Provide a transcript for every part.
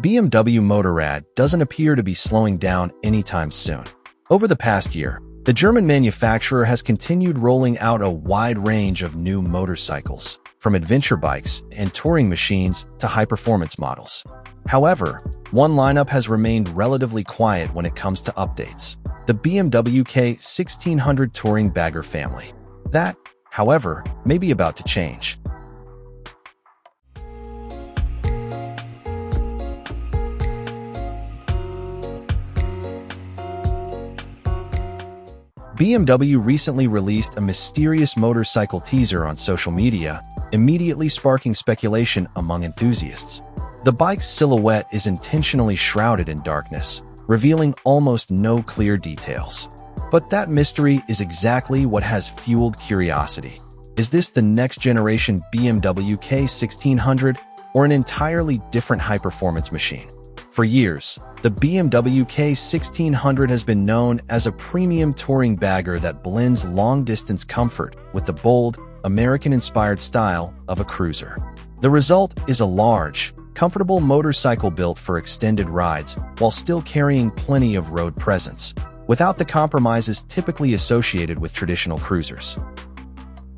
BMW Motorrad doesn't appear to be slowing down anytime soon. Over the past year, the German manufacturer has continued rolling out a wide range of new motorcycles, from adventure bikes and touring machines to high-performance models. However, one lineup has remained relatively quiet when it comes to updates: the BMW K1600 touring bagger family. That, however, may be about to change. BMW recently released a mysterious motorcycle teaser on social media, immediately sparking speculation among enthusiasts. The bike's silhouette is intentionally shrouded in darkness, revealing almost no clear details. But that mystery is exactly what has fueled curiosity. Is this the next-generation BMW K1600 or an entirely different high-performance machine? For years, the BMW K1600 has been known as a premium touring bagger that blends long-distance comfort with the bold, American-inspired style of a cruiser. The result is a large, comfortable motorcycle built for extended rides while still carrying plenty of road presence, without the compromises typically associated with traditional cruisers.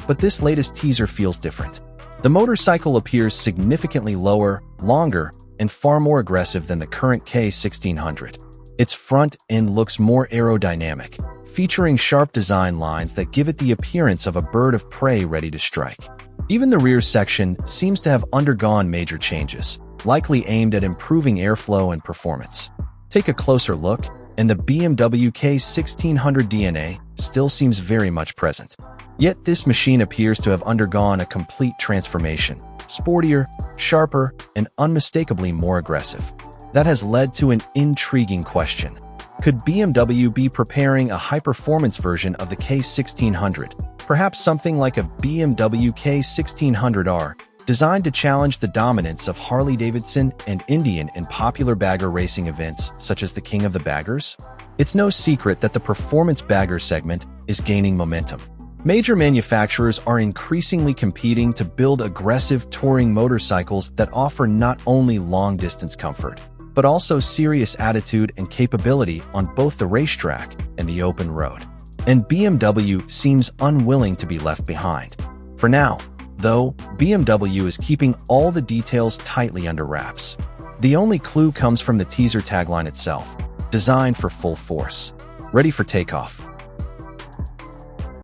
But this latest teaser feels different. The motorcycle appears significantly lower, longer, and far more aggressive than the current K1600. Its front end looks more aerodynamic, featuring sharp design lines that give it the appearance of a bird of prey ready to strike. Even the rear section seems to have undergone major changes, likely aimed at improving airflow and performance. Take a closer look, and the BMW K1600 DNA still seems very much present. Yet this machine appears to have undergone a complete transformation, sportier, sharper, and unmistakably more aggressive. That has led to an intriguing question. Could BMW be preparing a high-performance version of the K1600, perhaps something like a BMW K1600R, designed to challenge the dominance of Harley-Davidson and Indian in popular bagger racing events such as the King of the Baggers? It's no secret that the performance bagger segment is gaining momentum. Major manufacturers are increasingly competing to build aggressive touring motorcycles that offer not only long-distance comfort, but also serious attitude and capability on both the racetrack and the open road. And BMW seems unwilling to be left behind. For now, though, BMW is keeping all the details tightly under wraps. The only clue comes from the teaser tagline itself: designed for full force, ready for takeoff.